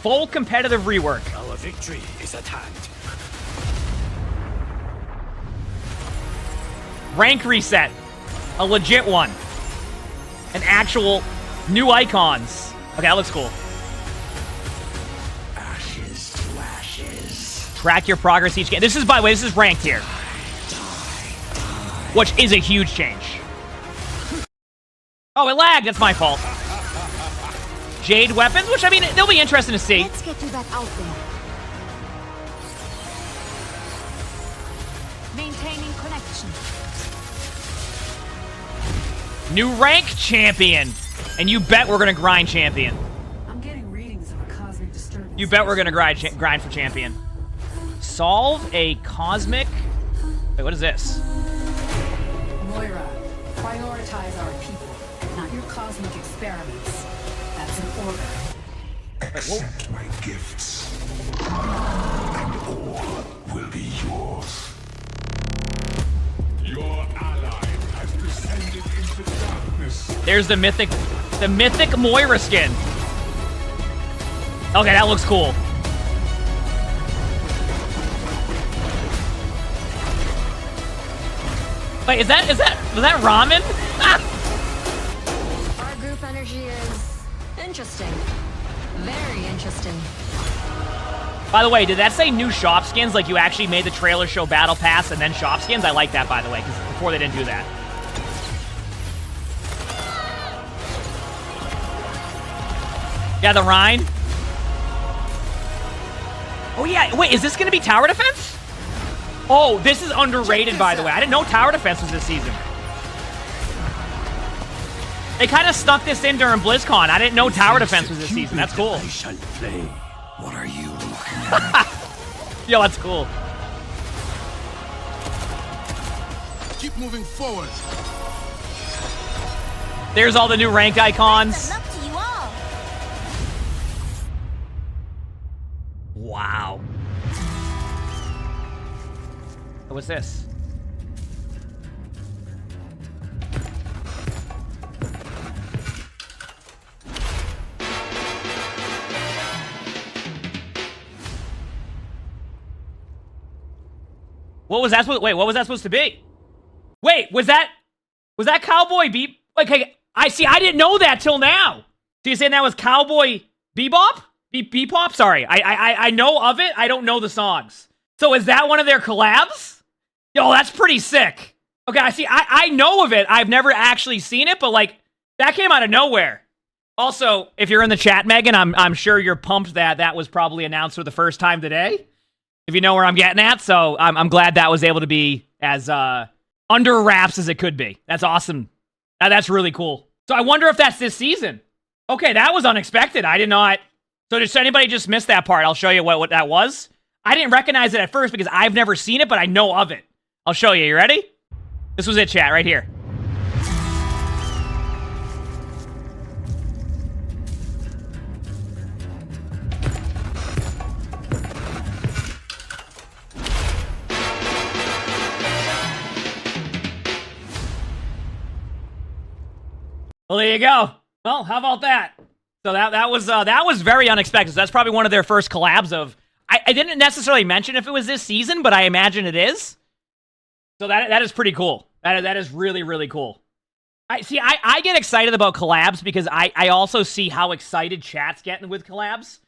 Full competitive rework. Our victory is at hand. Rank reset. A legit one. An actual new icons. Okay, that looks cool. Ashes to ashes. Track your progress each game. This is, by the way, this is ranked here. Which is a huge change. Oh, it lagged. That's my fault. Jade weapons, which, I mean, they'll be interesting to see. Let's get you back out there. Maintaining connection. New rank champion. And you bet we're going to grind champion. I'm getting readings of a cosmic disturbance. You bet we're going to grind for champion. Solve a cosmic... Wait, what is this? Moira, prioritize our people, not your cosmic experiments. That's an order. Accept my gifts, and all will be yours. Your ally has descended into darkness. There's the mythic Moira skin. Okay, that looks cool. Wait, was that ramen? Our group energy is interesting. Very interesting. By the way, did that say new shop skins? Like you actually made the trailer show battle pass and then shop skins? I like that, by the way, because before they didn't do that. Yeah, the Rhine. Oh yeah, wait, is this gonna be tower defense? Oh, this is underrated, by the way. I didn't know tower defense was this season. They kind of stuck this in during BlizzCon. I didn't know tower defense was this season. That's cool. I shall play. What are you looking at? Yo, that's cool. Keep moving forward. There's all the new rank icons. Up to you all. Wow. What's this? What was that supposed? Wait, what was that supposed to be? Wait, was that Cowboy Bebop? Okay, I see. I didn't know that till now. So you're saying that was Cowboy Bebop? Bebop? Sorry, I know of it. I don't know the songs. So is that one of their collabs? Yo, that's pretty sick. Okay, I see. I know of it. I've never actually seen it, but like that came out of nowhere. Also, if you're in the chat, Megan, I'm sure you're pumped that that was probably announced for the first time today. If you know where I'm getting at, so I'm glad that was able to be as under wraps as it could be. That's awesome. That's really cool. So I wonder if that's this season. Okay, that was unexpected. I did not. So did anybody just miss that part? I'll show you what that was. I didn't recognize it at first because I've never seen it, but I know of it. I'll show you. You ready? This was it, chat, right here. Well, there you go. Well, how about that? So that was very unexpected. So that's probably one of their first collabs of. I didn't necessarily mention if it was this season, but I imagine it is. So that is pretty cool. That is really, really cool. I get excited about collabs because I also see how excited chat's getting with collabs.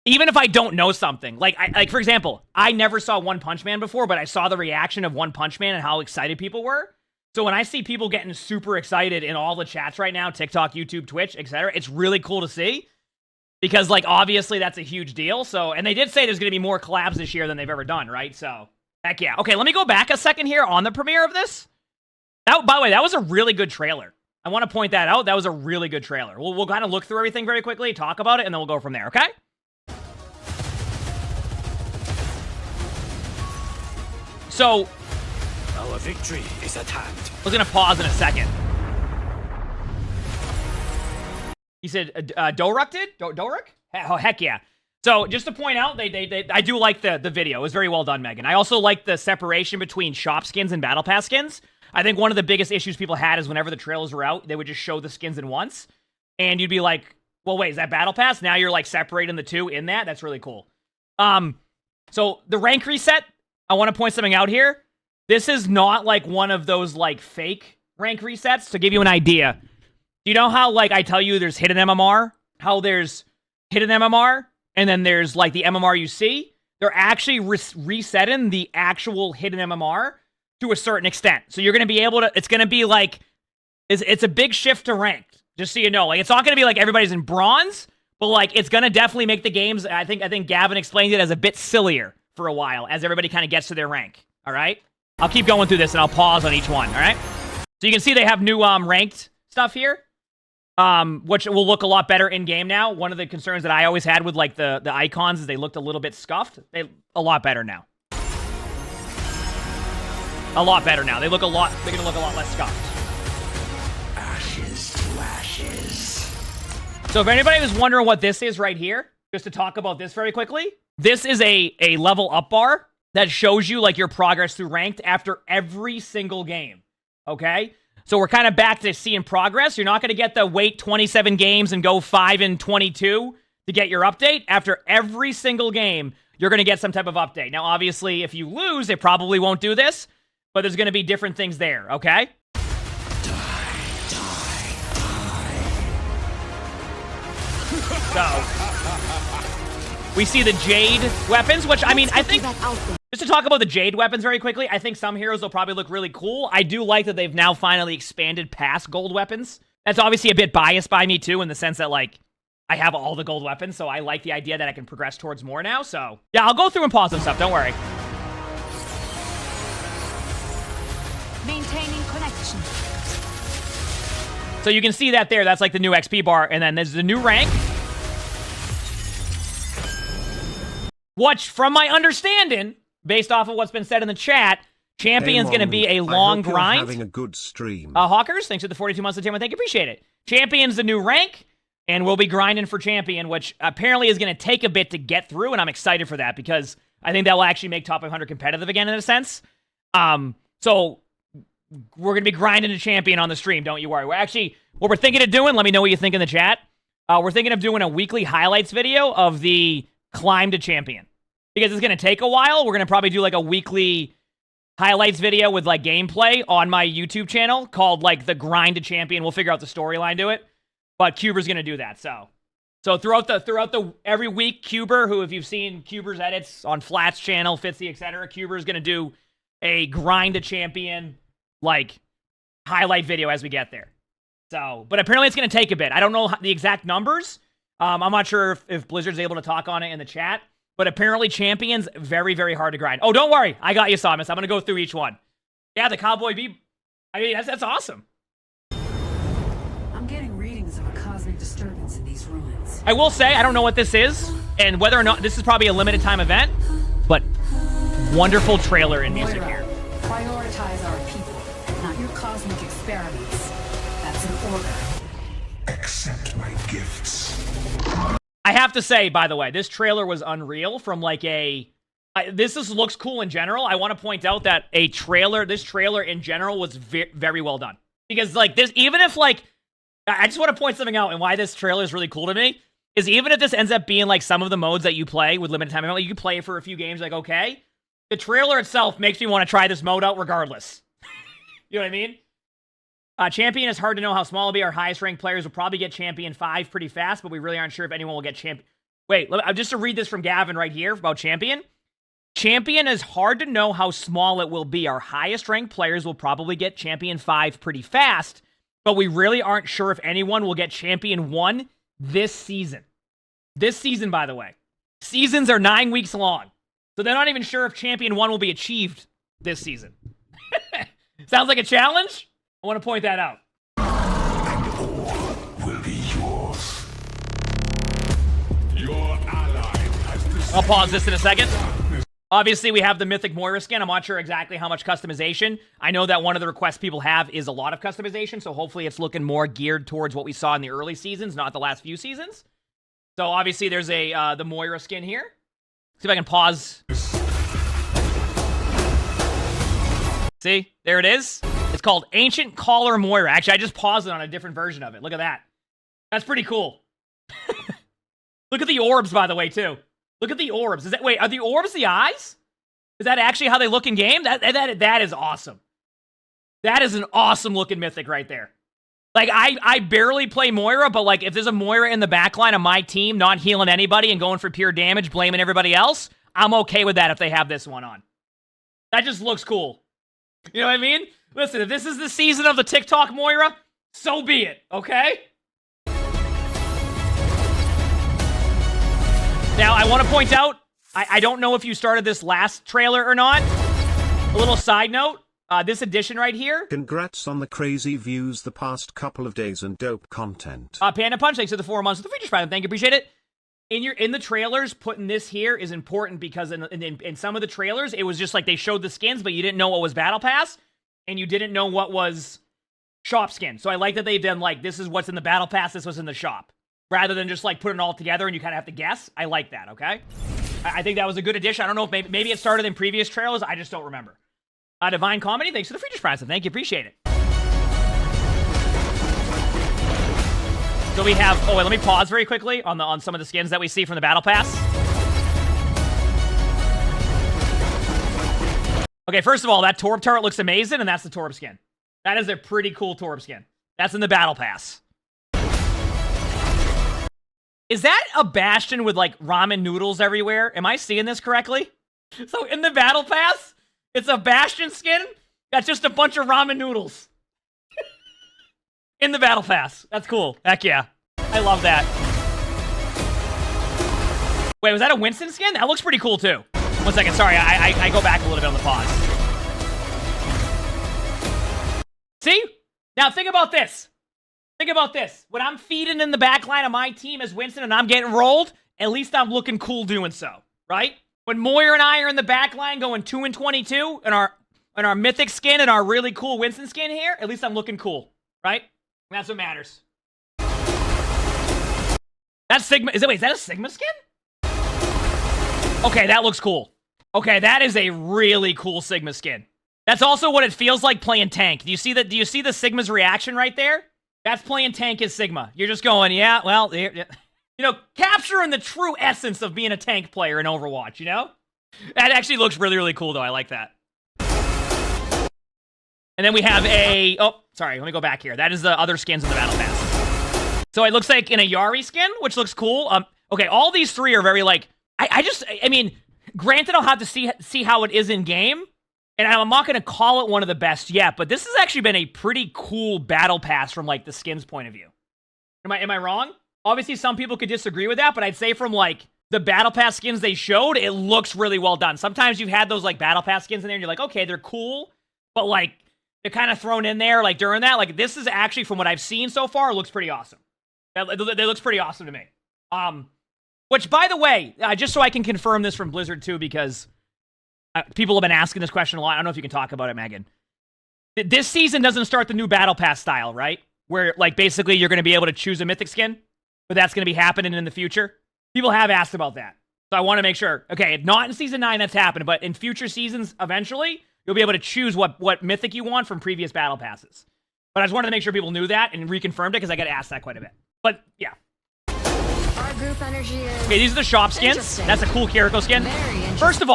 Even if I don't know something. Like for example, I never saw One Punch Man before, but I saw the reaction of One Punch Man and how excited people were. So when I see people getting super excited in all the chats right now, TikTok, YouTube, Twitch, etc., it's really cool to see. Because, like, obviously that's a huge deal. So, and they did say there's going to be more collabs this year than they've ever done, right? So, heck yeah. Okay, let me go back a second here on the premiere of this. That, by the way, that was a really good trailer. I want to point that out. That was a really good trailer. We'll kind of look through everything very quickly, talk about it, and then we'll go from there, okay? So, Our victory is at hand. I was going to pause in a second. He said, Doruk did? Doruk? Oh, heck yeah. So, just to point out, I do like the video. It was very well done, Megan. I also like the separation between shop skins and battle pass skins. I think one of the biggest issues people had is whenever the trailers were out, they would just show the skins in once. And you'd be like, Well, wait, is that Battle Pass? Now you're like separating the two in that? That's really cool. So the rank reset, I want to point something out here. This is not like one of those like fake rank resets. To give you an idea, do you know how like I tell you there's hidden MMR? How there's hidden MMR and then there's like the MMR you see? They're actually resetting the actual hidden MMR to a certain extent. So you're going to be able to, it's going to be like, it's a big shift to ranked. Just so you know, like it's not going to be like everybody's in bronze, but like it's going to definitely make the games, I think Gavin explained it as a bit sillier for a while as everybody kind of gets to their rank. All right? I'll keep going through this and I'll pause on each one. All right? So you can see they have new ranked stuff here, which will look a lot better in game now. One of the concerns that I always had with like the icons is they looked a little bit scuffed. They a lot better now. A lot better now. They're gonna look a lot less scuffed. Ashes to ashes. So if anybody was wondering what this is right here, just to talk about this very quickly, this is a level up bar that shows you like your progress through ranked after every single game. Okay? So we're kind of back to seeing progress. You're not going to get the wait 27 games and go 5-22 to get your update. After every single game, you're going to get some type of update. Now, obviously, if you lose, they probably won't do this, but there's going to be different things there, okay? So, we see the Jade weapons, which, I mean, I think, just to talk about the Jade weapons very quickly, I think some heroes will probably look really cool. I do like that they've now finally expanded past gold weapons. That's obviously a bit biased by me, too, in the sense that, like, I have all the gold weapons, so I like the idea that I can progress towards more now, so. Yeah, I'll go through and pause some stuff, don't worry. Maintaining connection. So you can see that there, that's like the new XP bar, and then there's the new rank. Which, from my understanding, based off of what's been said in the chat, Champion's going to be a long grind. Having a good stream. Hawkers, thanks for the 42 months of Tim. Thank you, appreciate it. Champion's the new rank, and we'll be grinding for Champion, which apparently is going to take a bit to get through, and I'm excited for that because I think that will actually make top 500 competitive again in a sense. So we're going to be grinding to Champion on the stream, don't you worry. We're actually, what we're thinking of doing, let me know what you think in the chat. We're thinking of doing a weekly highlights video of the climb to Champion. Because it's going to take a while, we're going to probably do like a weekly highlights video with like gameplay on my YouTube channel called like the grind to Champion. We'll figure out the storyline to it. But Cuber's going to do that, so throughout the every week, Cuber, who if you've seen Cuber's edits on Flat's channel, Fitzy, etc., Cuber's going to do a grind to Champion like highlight video as we get there. So, but apparently it's going to take a bit. I don't know the exact numbers. I'm not sure if Blizzard's able to talk on it in the chat, but apparently Champion's very, very hard to grind. Oh, don't worry. I got you, Samus. I'm going to go through each one. Yeah, the Cowboy Bebop. I mean, that's awesome. I'm getting readings of a cosmic disturbance in these ruins. I will say, I don't know what this is, and whether or not this is probably a limited time event, but wonderful trailer and music here. Prioritize our people, not your cosmic experiments. That's an order. Accept my gifts. I have to say, by the way, this trailer was unreal from like this just looks cool in general. I want to point out that this trailer in general was very well done. Because like this, even if like, I just want to point something out and why this trailer is really cool to me, is even if this ends up being like some of the modes that you play with limited time, you can play it for a few games, like, okay, the trailer itself makes me want to try this mode out regardless. You know what I mean? Champion is hard to know how small it'll be. Our highest ranked players will probably get Champion 5 pretty fast, but we really aren't sure if anyone will get Champion. Wait, just to read this from Gavin right here about Champion. Champion is hard to know how small it will be. Our highest ranked players will probably get Champion 5 pretty fast, but we really aren't sure if anyone will get Champion 1 this season. This season, by the way. Seasons are 9 weeks long, so they're not even sure if Champion 1 will be achieved this season. Sounds like a challenge? I want to point that out. And all will be yours. Your ally has I'll pause this in a second. Obviously, we have the Mythic Moira skin. I'm not sure exactly how much customization. I know that one of the requests people have is a lot of customization, so hopefully it's looking more geared towards what we saw in the early seasons, not the last few seasons. So obviously there's the Moira skin here. See if I can pause. See? There it is. It's called Ancient Caller Moira. Actually, I just paused it on a different version of it. Look at that. That's pretty cool. Look at the orbs, by the way, too. Look at the orbs. Wait, are the orbs the eyes? Is that actually how they look in game? That is awesome. That is an awesome looking mythic right there. Like, I barely play Moira, but like, if there's a Moira in the backline of my team not healing anybody and going for pure damage, blaming everybody else, I'm okay with that if they have this one on. That just looks cool. You know what I mean? Listen, if this is the season of the TikTok Moira, so be it, okay? Now, I want to point out, I don't know if you started this last trailer or not. A little side note. This edition right here. Congrats on the crazy views the past couple of days and dope content. Panda Punch, thanks for the 4 months of the features, Prime. Thank you, appreciate it. In the trailers, putting this here is important because in some of the trailers, it was just like they showed the skins, but you didn't know what was Battle Pass, and you didn't know what was shop skin. So I like that they've done like, this is what's in the Battle Pass, this was in the shop. Rather than just like putting it all together and you kind of have to guess. I like that, okay? I think that was a good addition. I don't know if maybe it started in previous trailers. I just don't remember. Divine Comedy, thanks for the features prize. Thank you, appreciate it. So we have, oh wait, let me pause very quickly on some of the skins that we see from the Battle Pass. Okay, first of all, that Torb turret looks amazing, and that's the Torb skin. That is a pretty cool Torb skin. That's in the Battle Pass. Is that a Bastion with like ramen noodles everywhere? Am I seeing this correctly? So in the Battle Pass, it's a Bastion skin that's just a bunch of ramen noodles. In the Battle Pass. That's cool. Heck yeah. I love that. Wait, was that a Winston skin? That looks pretty cool too. 1 second, sorry, I go back a little bit on the pause. See? Now think about this. Think about this. When I'm feeding in the backline of my team as Winston and I'm getting rolled, at least I'm looking cool doing so, right? When Moira and I are in the backline going 2 and 22 and our mythic skin and our really cool Winston skin here, at least I'm looking cool, right? That's what matters. That's Sigma. Is that a Sigma skin? Okay, that looks cool. Okay, that is a really cool Sigma skin. That's also what it feels like playing tank. Do you see that? Do you see the Sigma's reaction right there? That's playing tank as Sigma. You're just going, yeah, well, you know, capturing the true essence of being a tank player in Overwatch, you know? That actually looks really, really cool, though. I like that. And then we have a... Oh, sorry. Let me go back here. That is the other skins in the Battle Pass. So it looks like in a Yari skin, which looks cool. Okay, all these three are very, like... I mean, granted, I'll have to see how it is in-game. And I'm not going to call it one of the best yet, but this has actually been a pretty cool Battle Pass from, like, the skins point of view. Am I wrong? Obviously, some people could disagree with that, but I'd say from, like, the Battle Pass skins they showed, it looks really well done. Sometimes you've had those, like, Battle Pass skins in there, and you're like, okay, they're cool, but, like, they're kind of thrown in there, like, during that. Like, this is actually, from what I've seen so far, it looks pretty awesome. It looks pretty awesome to me. Which, by the way, just so I can confirm this from Blizzard, too, because... people have been asking this question a lot. I don't know if you can talk about it, Megan. This season doesn't start the new Battle Pass style, right? Where, like, basically you're going to be able to choose a mythic skin, but that's going to be happening in the future. People have asked about that. So I want to make sure. Okay, not in Season 9 that's happening, but in future seasons, eventually, you'll be able to choose what mythic you want from previous Battle Passes. But I just wanted to make sure people knew that and reconfirmed it, because I got asked that quite a bit. But, yeah. Our group energy is... Okay, these are the shop skins. That's a cool Kiriko skin. First of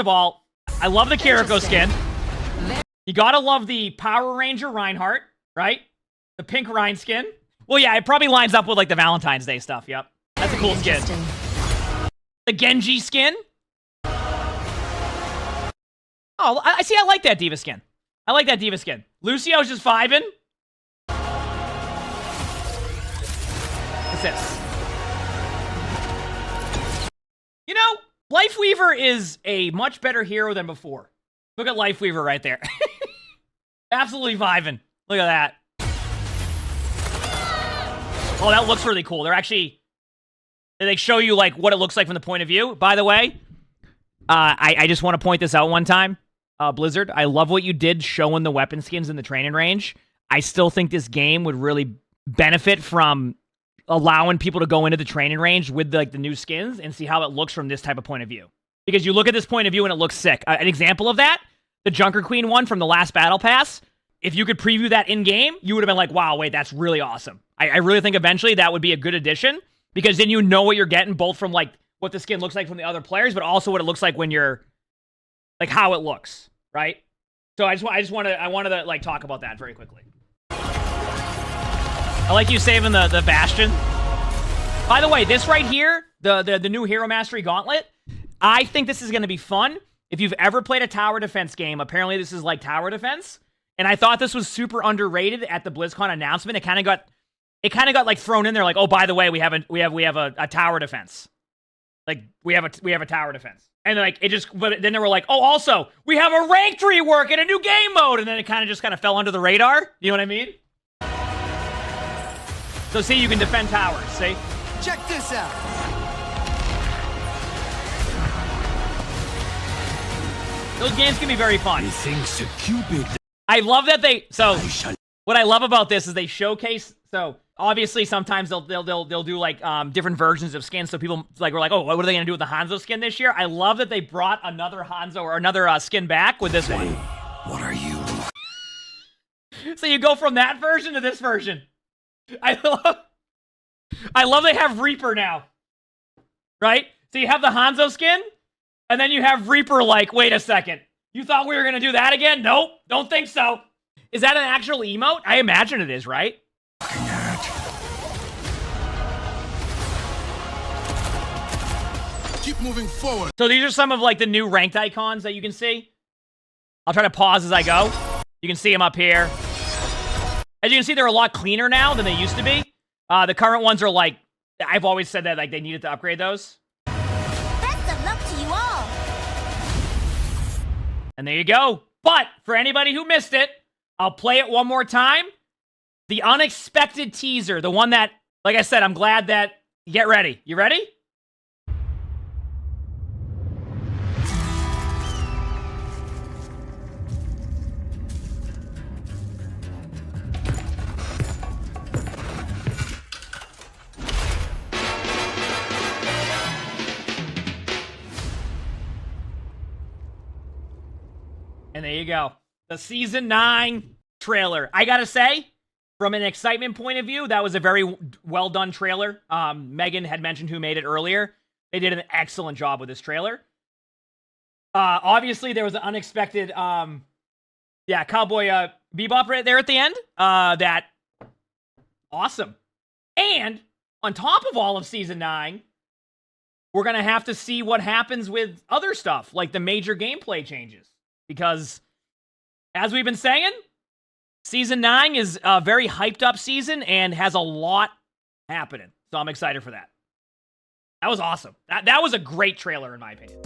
all, I love the Kiriko skin. You gotta love the Power Ranger Reinhardt, right? The pink Rein skin. Well, yeah, it probably lines up with, like, the Valentine's Day stuff, yep. That's a cool skin. The Genji skin. Oh, I see, I like that Diva skin. I like that Diva skin. Lucio's just vibing. What's this? You know, Lifeweaver is a much better hero than before. Look at Lifeweaver right there. Absolutely vibing. Look at that. Oh, that looks really cool. They show you, like, what it looks like from the point of view. By the way, I just want to point this out one time. Blizzard, I love what you did showing the weapon skins in the training range. I still think this game would really benefit from allowing people to go into the training range with, like, the new skins and see how it looks from this type of point of view. Because you look at this point of view and it looks sick. An example of that, the Junker Queen one from the last Battle Pass, if you could preview that in-game, you would have been like, wow, wait, that's really awesome. I really think eventually that would be a good addition, because then you know what you're getting, both from like what the skin looks like from the other players, but also what it looks like when you're like how it looks, right? So I wanted to like talk about that very quickly. I like you saving the Bastion. By the way, this right here, the new Hero Mastery Gauntlet, I think this is going to be fun. If you've ever played a tower defense game, apparently this is like tower defense, and I thought this was super underrated at the BlizzCon announcement. It kind of got like thrown in there, like, oh, by the way, we have a tower defense, like we have a tower defense, and like but then they were like, oh, also we have a ranked rework and a new game mode, and then it kind of fell under the radar. You know what I mean? So see, you can defend towers. See? Check this out. Those games can be very fun. Methinks a Cupid. I love that what I love about this is they showcase. So obviously, sometimes they'll do like different versions of skins. So people like were like, oh, what are they gonna do with the Hanzo skin this year? I love that they brought another Hanzo or another skin back with this one. What are you? So you go from that version to this version. I love they have Reaper now, right? So you have the Hanzo skin, and then you have Reaper like, wait a second. You thought we were going to do that again? Nope, don't think so. Is that an actual emote? I imagine it is, right? Keep moving forward. So these are some of like the new ranked icons that you can see. I'll try to pause as I go. You can see them up here. As you can see, they're a lot cleaner now than they used to be. The current ones are like, I've always said that like they needed to upgrade those. Best of luck to you all. And there you go. But for anybody who missed it, I'll play it one more time. The unexpected teaser, the one that, like I said, I'm glad that, get ready. You ready? And there you go. The Season 9 trailer. I gotta say, from an excitement point of view, that was a very well done trailer. Megan had mentioned who made it earlier. They did an excellent job with this trailer. Obviously, there was an unexpected, Cowboy Bebop right there at the end. That awesome. And on top of all of Season 9, we're gonna have to see what happens with other stuff, like the major gameplay changes. Because, as we've been saying, Season 9 is a very hyped up season and has a lot happening. So I'm excited for that. That was awesome. That was a great trailer in my opinion.